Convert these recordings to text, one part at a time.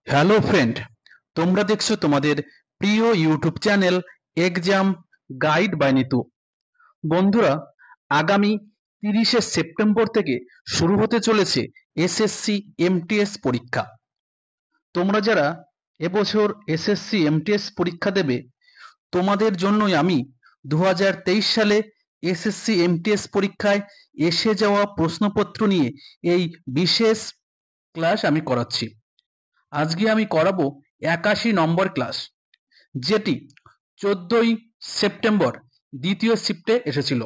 Hello friend, তোমরা দেখছো তোমাদের প্রিয় YouTube channel exam guide by Nitu. বন্ধুরা, আগামী 30শে সেপ্টেম্বর থেকে শুরু হতে চলেছে এসএসসি এমটিএস পরীক্ষা। তোমরা যারা এবছর এসএসসি এমটিএস পরীক্ষা দেবে, তোমাদের জন্যই আমি 2023 সালে এসএসসি এমটিএস পরীক্ষায় এসে যাওয়া প্রশ্নপত্র নিয়ে এই বিশেষ ক্লাস আমি করাচ্ছি। আজকে আমি করাবো 81 নম্বর ক্লাস, যেটি 14ই সেপ্টেম্বর দ্বিতীয় শিফটে এসেছিল।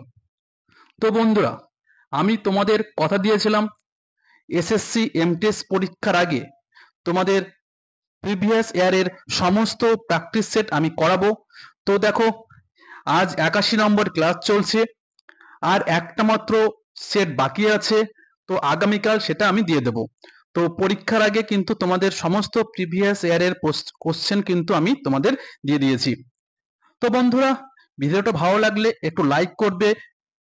তো বন্ধুরা, আমি তোমাদের কথা দিয়েছিলাম এসএসসি এমটিএস পরীক্ষার আগে তোমাদের প্রিভিয়াস ইয়ারের সমস্ত প্র্যাকটিস সেট আমি করাবো। তো দেখো, আজ 81 নম্বর ক্লাস চলছে, আর একটা মাত্র সেট বাকি আছে। তো আগামীকাল সেটা আমি দিয়ে দেবো। তো পরীক্ষার আগে কিন্তু তোমাদের সমস্ত প্রিভিয়াস ইয়ারের কোশ্চেন কিন্তু আমি তোমাদের দিয়ে দিয়েছি। তো বন্ধুরা, ভিডিওটা ভালো লাগলে একটু লাইক করবে,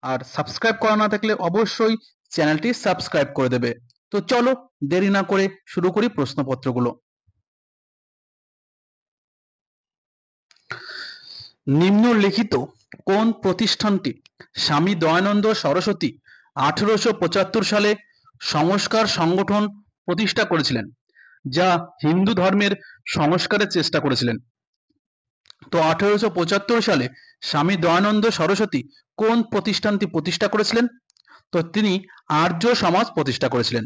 আর সাবস্ক্রাইব করা না থাকলে অবশ্যই চ্যানেলটি সাবস্ক্রাইব করে দেবে। তো চলো, দেরি না করে শুরু করি প্রশ্নপত্রগুলো। নিম্নলিখিত কোন প্রতিষ্ঠানটি স্বামী দয়ানন্দ সরস্বতী 1875 সালে সংস্কার সংগঠন প্রতিষ্ঠা করেছিলেন, যা হিন্দু ধর্মের সংস্কারের চেষ্টা করেছিলেন? তো 1875 সালে স্বামী দয়ানন্দ সরস্বতী কোন প্রতিষ্ঠানটি প্রতিষ্ঠা করেছিলেন? তো তিনি আর্য সমাজ প্রতিষ্ঠা করেছিলেন।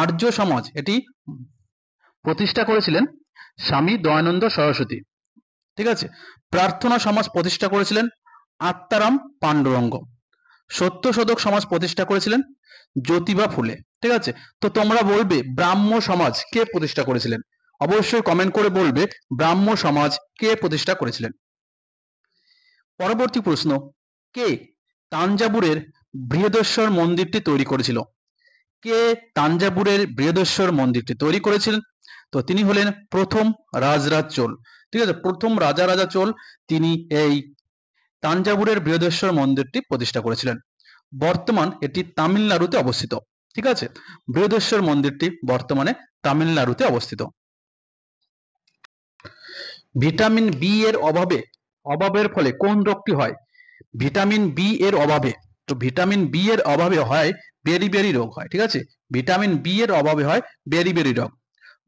আর্য সমাজ এটি প্রতিষ্ঠা করেছিলেন স্বামী দয়ানন্দ সরস্বতী। ঠিক আছে। প্রার্থনা সমাজ প্রতিষ্ঠা করেছিলেন আত্মারাম পাণ্ডুরঙ্গ। সত্যশোধক সমাজ প্রতিষ্ঠা করেছিলেন জ্যোতিবা ফুলে। ঠিক আছে। তো তোমরা বলবে ব্রাহ্ম সমাজ কে প্রতিষ্ঠা করেছিলেন? অবশ্যই কমেন্ট করে বলবে ব্রাহ্ম সমাজ কে প্রতিষ্ঠা করেছিলেন। পরবর্তী প্রশ্ন, কে তাঞ্জাবুরের বৃহদেশ্বর মন্দিরটি তৈরি করেছিল? কে তাঞ্জাবুরের বৃহদেশ্বর মন্দিরটি তৈরি করেছিলেন? তো তিনি হলেন প্রথম রাজরাজ চোল। ঠিক আছে, প্রথম রাজা চোল তিনি এই তাঞ্জাবুরের বৃহদেশ্বর মন্দিরটি প্রতিষ্ঠা করেছিলেন। বর্তমান এটি তামিলনাড়ুতে অবস্থিত। ঠিক আছে, বৃহদেশ্বর মন্দিরটি বর্তমানে তামিলনাড়ুতে অবস্থিত। ভিটামিন বি এর অভাবের ফলে কোন রোগটি হয়? ভিটামিন বি এর অভাবে, তো ভিটামিন বি এর অভাবে হয় বেরি রোগ হয়। ঠিক আছে, ভিটামিন বি এর অভাবে হয় বেরি রোগ।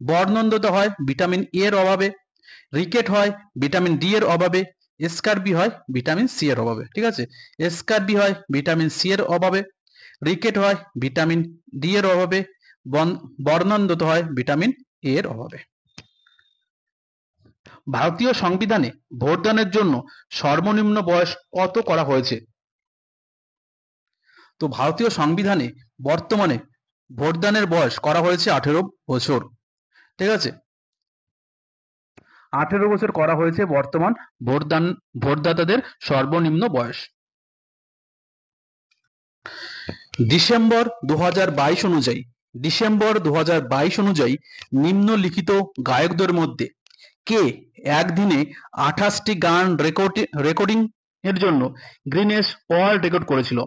বর্ণন্দতা হয় ভিটামিন এ এর অভাবে। রিকেট হয় ভিটামিন ডি এর অভাবে। স্কারবি হয় ভিটামিন সি এর অভাবে। ঠিক আছে, স্কারবি হয় ভিটামিন সি এর অভাবে। রিকেট হয় ভিটামিন ডি এর অভাবে। বর্ণন্দতা হয় ভিটামিন এ এর অভাবে। ভারতীয় সংবিধানে ভোটদানের জন্য সর্বনিম্ন বয়স কত করা হয়েছে? তো ভারতীয় সংবিধানে বর্তমানে ভোটদানের বয়স করা হয়েছে 18 বছর। ঠিক আছে, 18 বছর করা হয়েছে বর্তমান ভোটদাতাদের সর্বনিম্ন বয়স। ডিসেম্বর 2022 অনুযায়ী নিম্নলিখিত গায়কদের মধ্যে কে একদিনে 28টি গান রেকর্ডিং এর জন্য গ্রিনেস ওয়ার্ল্ড রেকর্ড করেছিল?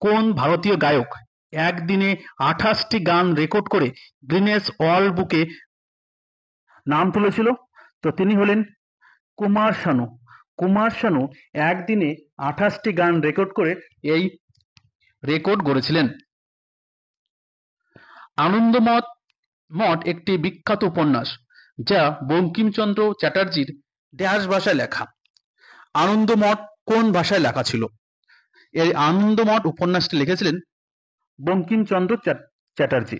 কোন ভারতীয় গায়ক একদিনে 28টি গান রেকর্ড করে গ্রিনেস ওয়ার্ল্ড বুকে নাম তুলেছিল? তো তিনি হলেন কুমার শানু। কুমার শানু একদিনে 28টি গান রেকর্ড করে এই রেকর্ড গড়েছিলেন। আনন্দমঠ মঠ একটি বিখ্যাত উপন্যাস, যা বঙ্কিমচন্দ্র চ্যাটার্জির ড্যাশ ভাষায় লেখা। আনন্দমঠ কোন ভাষায় লেখা ছিল? এই আনন্দমঠ উপন্যাসটি লিখেছিলেন বঙ্কিমচন্দ্র চ্যাটার্জি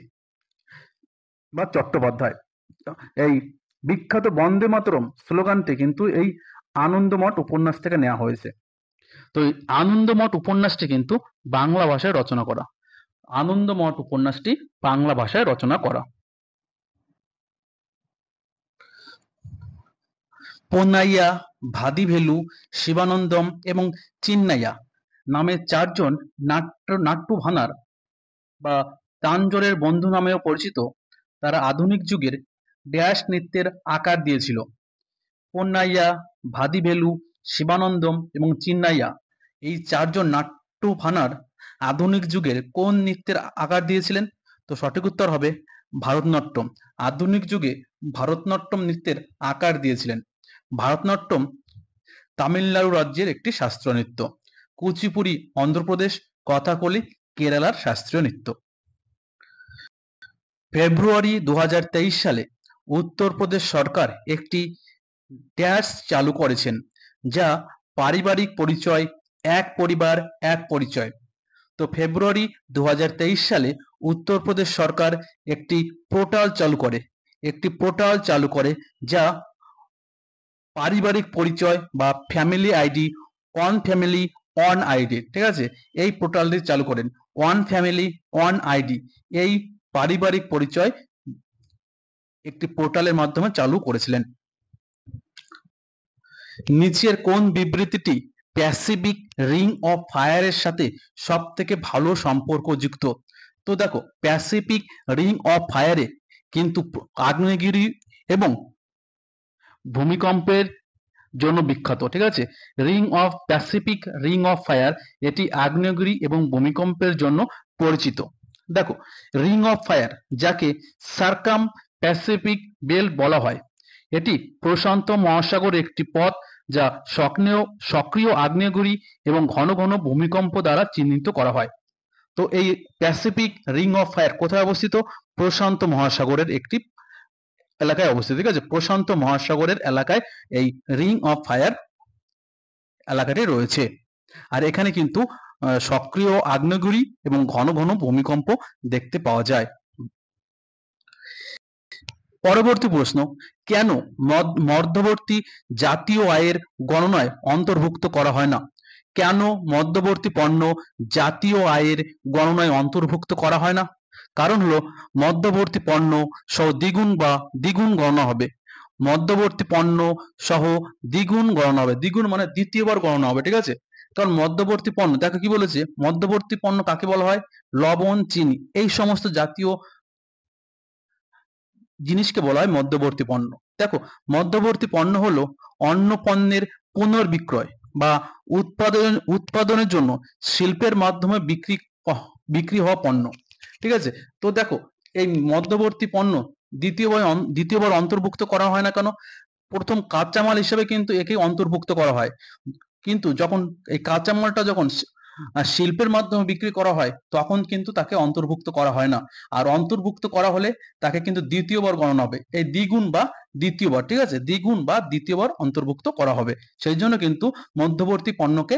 বা চট্টোপাধ্যায়। এই বিখ্যাত বন্দে মাতরম স্লোগানটি কিন্তু এই আনন্দমঠ উপন্যাস থেকে নেওয়া হয়েছে। তো এই আনন্দমঠ উপন্যাসটি কিন্তু বাংলা ভাষায় রচনা করা। আনন্দমঠ উপন্যাসটি বাংলা ভাষায় রচনা করা। পোন্নাইয়া, ভাদিভেলু, শিবানন্দম এবং চিন্নাইয়া নামে চারজন নাট্টু ভানার বা তাঞ্জোরের বন্ধু নামেও পরিচিত, তারা আধুনিক যুগের ড্যাশ নৃত্যের আকার দিয়েছিল। পোন্নাইয়া, ভাদিভেলু, শিবানন্দম এবং চিন্নাইয়া এই চারজন নাট্টু ভানার আধুনিক যুগের কোন নৃত্যের আকার দিয়েছিলেন? তো সঠিক উত্তর হবে ভারতনাট্যম। আধুনিক যুগে ভারতনাট্যম নৃত্যের আকার দিয়েছিলেন। ভারতনাট্যম তামিলনাড়ু রাজ্যের একটি শাস্ত্রীয় নৃত্য। কুচিপুড়ি অন্ধ্রপ্রদেশ, কথাকলি কেরালার শাস্ত্রীয় নৃত্য। ফেব্রুয়ারি 2023 সালে উত্তরপ্রদেশ সরকার একটি ড্যাশ চালু করেছেন, যা পারিবারিক পরিচয়, এক পরিবার এক পরিচয়। তো ফেব্রুয়ারি 2023 সালে উত্তরপ্রদেশ সরকার একটি পোর্টাল চালু করে যা পারিবারিক পরিচয় বা family ID, one family one ID, ঠিক আছে, এই পোর্টালটি চালু করেন। ওয়ান ফ্যামিলি ওয়ান আইডি এই পারিবারিক পরিচয় একটি পোর্টালের মাধ্যমে চালু করেছিলেন। নিচের কোন বিবৃতিটি প্যাসিফিক রিং অফ ফায়ারের সাথে সব থেকে ভালো সম্পর্কযুক্ত? তো দেখো, প্যাসিফিক রিং অফ ফায়ারে কিন্তু আগ্নেয়গিরি এবং ভূমিকম্পের জন্য বিখ্যাত, ঠিক আছে। প্যাসিফিক রিং অফ ফায়ার এটি আগ্নেয়গিরি এবং ভূমিকম্পের জন্য পরিচিত। দেখো, রিং অফ ফায়ার, যাকে সার্কাম প্যাসিফিক বেল্ট বলা হয়, এটি প্রশান্ত মহাসাগরের একটি পথ যা সক্রিয় আগ্নেয়গিরি এবং ঘন ঘন ভূমিকম্প দ্বারা চিহ্নিত করা হয়। তো এই প্যাসিফিক রিং অফ ফায়ার কোথায় অবস্থিত? প্রশান্ত মহাসাগরের একটি এলাকায় অবস্থিত, ঠিক আছে। প্রশান্ত মহাসাগরের এলাকায় এই রিং অফ ফায়ার এলাকাটি রয়েছে। আর এখানে কিন্তু সক্রিয় আগ্নেয়গিরি এবং ঘন ঘন ভূমিকম্প দেখতে পাওয়া যায়। পরবর্তী প্রশ্ন, কেন মধ্যবর্তী জাতীয় আয়ের গণনায় অন্তর্ভুক্ত করা হয় না? কেন মধ্যবর্তী পণ্য জাতীয় আয়ের গণনায় অন্তর্ভুক্ত করা হয় না? কারণ হলো, মধ্যবর্তী পণ্য সহ দ্বিগুণ গণনা হবে। মধ্যবর্তী পণ্য সহ দ্বিগুণ গণনা হবে। দ্বিগুণ মানে দ্বিতীয়বার গণনা হবে, ঠিক আছে। কারণ মধ্যবর্তী পণ্য, দেখো কি বলেছে, মধ্যবর্তী পণ্য কাকে বলা হয়? লবণ, চিনি, এই সমস্ত জাতীয় জিনিসকে বলা হয় মধ্যবর্তী পণ্য। দেখো, মধ্যবর্তী পণ্য হলো অন্য পণ্যের পুনর্বিক্রয় বা উৎপাদনের জন্য শিল্পের মাধ্যমে বিক্রি হওয়া পণ্য, ঠিক আছে। তো দেখো, এই মধ্যবর্তী পণ্য দ্বিতীয়বার অন্তর্ভুক্ত করা হয় না কেন? প্রথম কাঁচামাল হিসেবে কিন্তু একে অন্তর্ভুক্ত করা হয়, কিন্তু যখন এই কাঁচামালটা যখন শিল্পের মাধ্যমে বিক্রি করা হয় তখন কিন্তু তাকে অন্তর্ভুক্ত করা হয় না। আর অন্তর্ভুক্ত করা হলে তাকে কিন্তু দ্বিতীয়বার গণনা হবে, এই দ্বিগুণ বা দ্বিতীয়বার, ঠিক আছে, দ্বিগুণ বা দ্বিতীয়বার অন্তর্ভুক্ত করা হবে। সেই জন্য কিন্তু মধ্যবর্তী পণ্যকে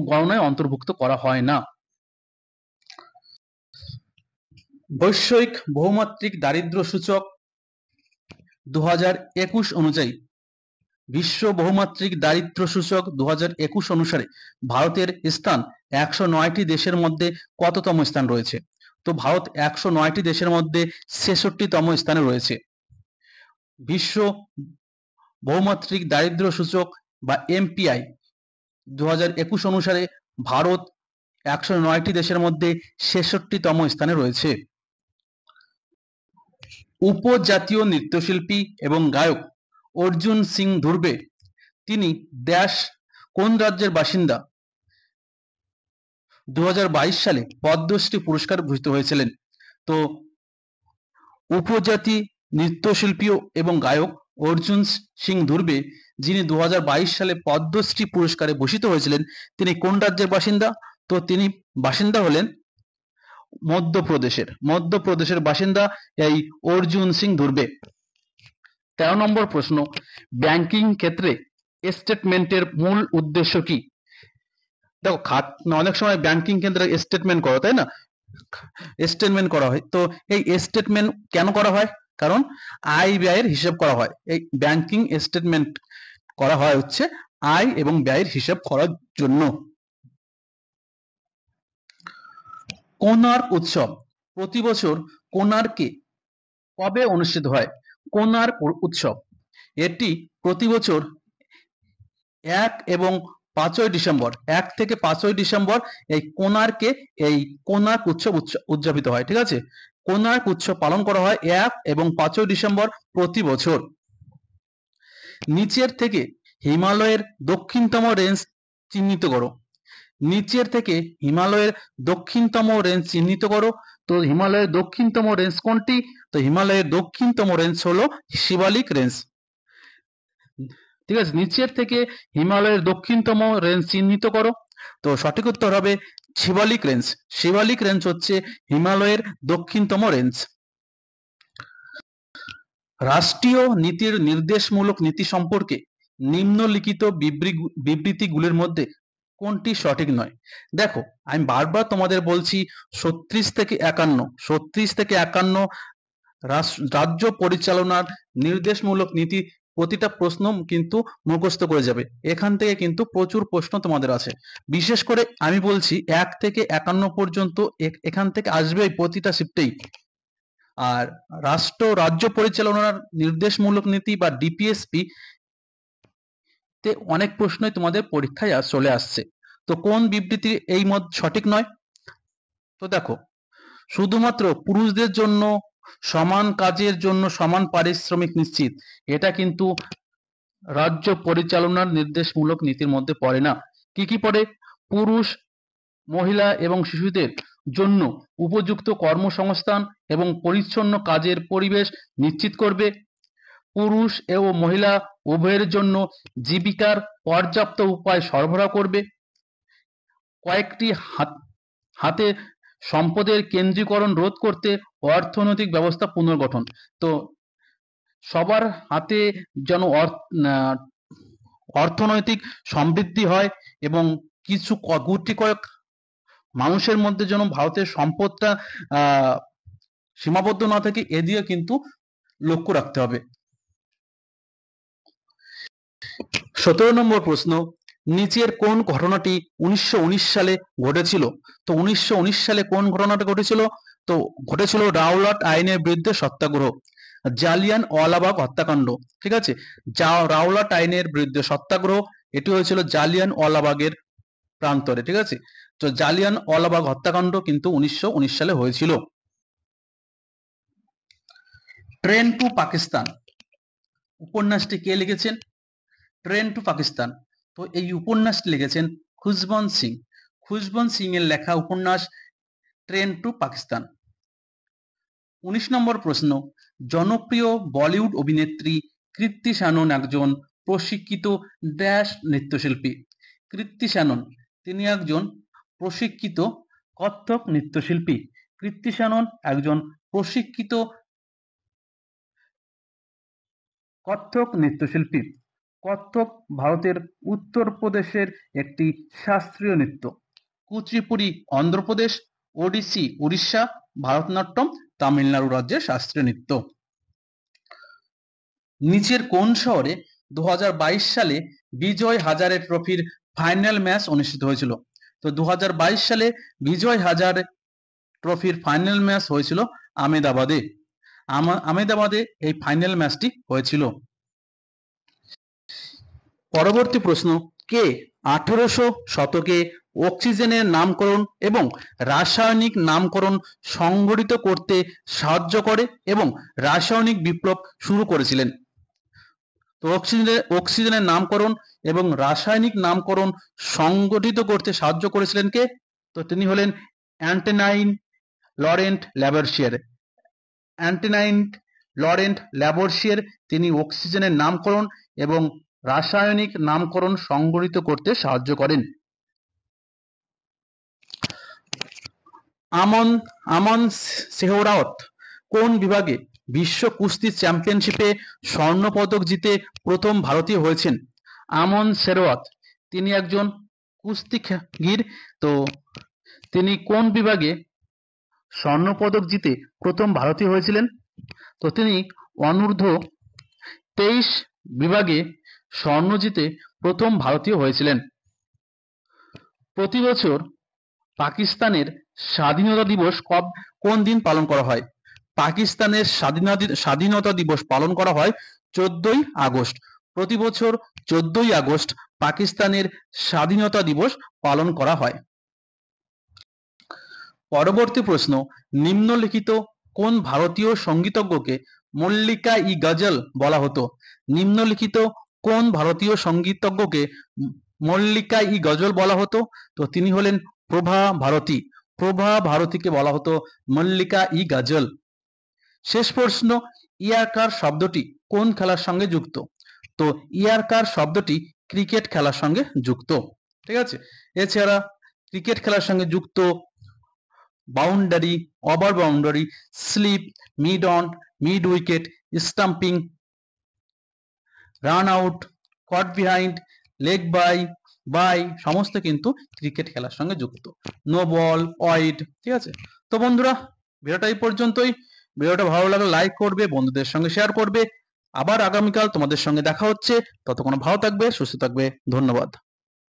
গণনায় অন্তর্ভুক্ত করা হয় না। বৈশ্বিক বহুমাত্রিক দারিদ্র্য সূচক 2021 অনুযায়ী, বিশ্ব বহুমাত্রিক দারিদ্র্য সূচক 2021 অনুসারে ভারতের স্থান 109টি দেশের মধ্যে কততম স্থান রয়েছে? তো ভারত 109টি দেশের মধ্যে 66তম স্থানে রয়েছে। বিশ্ব বহুমাত্রিক দারিদ্র্য সূচক বা এমপিআই 2021 অনুসারে ভারত 109টি দেশের মধ্যে 66তম স্থানে রয়েছে। উপজাতীয় নৃত্যশিল্পী এবং গায়ক অর্জুন সিং ধুরবে তিনি কোন রাজ্যের বাসিন্দা? 2022 সালে পদ্মশ্রী পুরস্কার ভূষিত হয়েছিলেন। তো উপজাতি নৃত্যশিল্পী এবং গায়ক অর্জুন সিং ধুরবে, যিনি 2022 সালে পদ্মশ্রী পুরস্কারে ভূষিত হয়েছিলেন, তিনি কোন রাজ্যের বাসিন্দা? তো তিনি বাসিন্দা হলেন মধ্যপ্রদেশের বাসিন্দা এই অর্জুন সিং ধুরবে। 13 নম্বর প্রশ্ন, ব্যাংকিং ক্ষেত্রে স্টেটমেন্টের মূল উদ্দেশ্য কি? দেখো, অনেক সময় ব্যাংকিং ক্ষেত্রে স্টেটমেন্ট করো, তাই না? স্টেটমেন্ট করা হয়। তো এই স্টেটমেন্ট কেন করা হয়? কারণ আয় ব্যয়ের হিসাব করা হয়। এই ব্যাংকিং স্টেটমেন্ট করা হয় হচ্ছে আয় এবং ব্যয়ের হিসাব করার জন্য। কোণার্ক উৎসব প্রতি বছর কোণার্কে কবে অনুষ্ঠিত হয়? কোণার্ক উৎসব এটি প্রতি বছর 1 এবং 5ই ডিসেম্বর, 1 থেকে 5ই ডিসেম্বর এই কোণার্ক উৎসব উদযাপিত হয়, ঠিক আছে। কোণার্ক উৎসব পালন করা হয় 1 এবং 5ই ডিসেম্বর প্রতি বছর। নিচের থেকে হিমালয়ের দক্ষিণতম রেঞ্জ চিহ্নিত করো। নিচের থেকে হিমালয়ের দক্ষিণতম রেঞ্জ চিহ্নিত করো। তো হিমালয়ের দক্ষিণতম রেঞ্জ কোনটি? তো হিমালয়ের দক্ষিণতম রেঞ্জ হলো শিবালিক রেঞ্জ। ঠিক আছে, নিচের থেকে হিমালয়ের দক্ষিণতম রেঞ্জ চিহ্নিত করো। তো সঠিক উত্তর হবে শিবালিক রেঞ্জ। শিবালিক রেঞ্জ হচ্ছে হিমালয়ের দক্ষিণতম রেঞ্জ। রাষ্ট্রীয় নীতির নির্দেশমূলক নীতি সম্পর্কে নিম্নলিখিত বিবৃতিগুলির মধ্যে কোনটি সঠিক নয়? দেখো, আমি বারবার তোমাদের বলছি 36 থেকে 51 রাজ্য পরিচালনার নির্দেশমূলক নীতি, প্রতিটা প্রশ্ন কিন্তু মুখস্থ করে যাবে। এখান থেকে কিন্তু প্রচুর প্রশ্ন তোমাদের আছে। বিশেষ করে আমি বলছি 1 থেকে 51 পর্যন্ত এখান থেকে আসবে প্রতিটা শিফটেই। আর রাজ্য পরিচালনার নির্দেশমূলক নীতি বা ডিপিএসপি তে অনেক প্রশ্নই তোমাদের পরীক্ষায় চলে আসছে। তো কোন বিবৃতি এই মত সঠিক নয়? তো দেখো, শুধুমাত্র পুরুষদের জন্য সমান কাজের জন্য সমান পারিশ্রমিক নিশ্চিত, এটা কিন্তু রাজ্য পরিচালনার নির্দেশমূলক নীতির মধ্যে পড়ে না। কি কি পড়ে? পুরুষ, মহিলা এবং শিশুদের জন্য উপযুক্ত কর্মসংস্থান এবং পরিচ্ছন্ন কাজের পরিবেশ নিশ্চিত করবে। পুরুষ এবং মহিলা উভয়ের জন্য জীবিকার পর্যাপ্ত উপায় সরবরাহ করবে। কয়েকটি হাতে সম্পদের কেন্দ্রীকরণ রোধ করতে অর্থনৈতিক ব্যবস্থা পুনর্গঠন। তো সবার হাতে যেন অর্থনৈতিক সমৃদ্ধি হয় এবং কিছু গুটি কয়েক মানুষের মধ্যে যেন ভারতের সম্পদটা সীমাবদ্ধ না থাকে, এদিকে কিন্তু লক্ষ্য রাখতে হবে। 17 নম্বর প্রশ্ন, নিচের কোন ঘটনাটি 1919 সালে ঘটেছিল? তো 1919 সালে কোন ঘটনাটা ঘটেছিল? তো ঘটেছিল রাওলাট আইনের বিরুদ্ধে সত্যাগ্রহ, জালিয়ানওয়ালাবাগ হত্যাকাণ্ড। ঠিক আছে, রাওলাট আইনের বিরুদ্ধে সত্যাগ্রহ, এটি হয়েছিল জালিয়ানওয়ালাবাগের প্রান্তরে। ঠিক আছে, তো জালিয়ানওয়ালাবাগ হত্যাকাণ্ড কিন্তু 1919 সালে হয়েছিল। ট্রেন টু পাকিস্তান উপন্যাসটি কে লিখেছেন? ট্রেন টু পাকিস্তান, তো এই উপন্যাসটি লিখেছেন খুশবন্ত সিং। খুশবন্ত সিং এর লেখা উপন্যাস ট্রেন টু পাকিস্তান। 19 নম্বর প্রশ্ন, জনপ্রিয় বলিউড অভিনেত্রী কৃতি শ্যানন একজন প্রশিক্ষিত ড্যাশ নৃত্যশিল্পী। কৃতি শ্যানন তিনি একজন প্রশিক্ষিত কত্থক নৃত্যশিল্পী। কৃতি শ্যানন একজন প্রশিক্ষিত কত্থক নৃত্যশিল্পী। কত্থক ভারতের উত্তরপ্রদেশের একটি শাস্ত্রীয় নৃত্য। কুচিপুড়ি অন্ধ্রপ্রদেশ, ওডিসি উড়িষ্যা, ভারতনাট্যম তামিলনাড়ু রাজ্যের শাস্ত্রীয় নৃত্য। নিচের কোন শহরে 2022 সালে বিজয় হাজারে ট্রফির ফাইনাল ম্যাচ অনুষ্ঠিত হয়েছিল? তো 2022 সালে বিজয় হাজারে ট্রফির ফাইনাল ম্যাচ হয়েছিল আহমেদাবাদে। আহমেদাবাদে এই ফাইনাল ম্যাচটি হয়েছিল। পরবর্তী প্রশ্ন, কে 1800 শতকে অক্সিজেনের নামকরণ এবং রাসায়নিক নামকরণ সংগঠিত করতে সাহায্য করে এবং রাসায়নিক বিপ্লব শুরু করেছিলেন? তো অক্সিজেনের নামকরণ এবং রাসায়নিক নামকরণ সংগঠিত করতে সাহায্য করেছিলেন কে? তো তিনি হলেন অ্যান্টনাইন লরেন্ট ল্যাভোইসিয়ের। অ্যান্টনাইন লরেন্ট ল্যাভোইসিয়ের তিনি অক্সিজেনের নামকরণ এবং রাসায়নিক নামকরণ সংগঠিত করতে সাহায্য করেন। আমন সেহরাওয়াত কোন বিভাগে বিশ্ব কুস্তি চ্যাম্পিয়নশিপে স্বর্ণ পদক জিতে প্রথম ভারতীয় হয়েছেন? আমন সেহরাওয়াত তিনি একজন কুস্তিগীর। তো তিনি কোন বিভাগে স্বর্ণ পদক জিতে প্রথম ভারতীয় হয়েছিলেন? তো তিনি অনূর্ধ্ব 23 বিভাগে স্বর্ণ জিতে প্রথম ভারতীয় হয়েছিলেন। প্রতি বছর পাকিস্তানের স্বাধীনতা দিবস কোন দিন পালন করা হয়? পাকিস্তানের স্বাধীনতা দিবস পালন করা হয় 14ই আগস্ট। প্রতি বছর 14ই আগস্ট পাকিস্তানের স্বাধীনতা দিবস পালন করা হয়। পরবর্তী প্রশ্ন, নিম্নলিখিত কোন ভারতীয় সঙ্গীতজ্ঞকে মল্লিকা ই গজল বলা হতো? নিম্নলিখিত কোন ভারতীয় সঙ্গীতজ্ঞকে মল্লিকা ই গজল বলা হতো? তো তিনি হলেন প্রভা ভারতী। প্রভা ভারতীকে বলা হতো মল্লিকা ই গজল। শেষ প্রশ্ন, ইয়ারকার শব্দটি কোন খেলার সঙ্গে যুক্ত? তো ইয়ারকার শব্দটি ক্রিকেট খেলার সঙ্গে যুক্ত। ঠিক আছে, এছাড়া ক্রিকেট খেলার সঙ্গে যুক্ত boundary, over boundary, slip, mid on, mid wicket, stumping, run out, caught behind, leg bye সমস্ত কিন্তু ক্রিকেট খেলার সঙ্গে যুক্ত। No ball, wide. ঠিক আছে, তো বন্ধুরা ভিডিওটা এই পর্যন্তই। ভিডিওটা ভালো লাগলে লাইক করবে, বন্ধুদের সঙ্গে শেয়ার করবে। আবার আগামীকাল তোমাদের সঙ্গে দেখা হচ্ছে। ততক্ষণ ভালো থাকবে, সুস্থ থাকবে। ধন্যবাদ।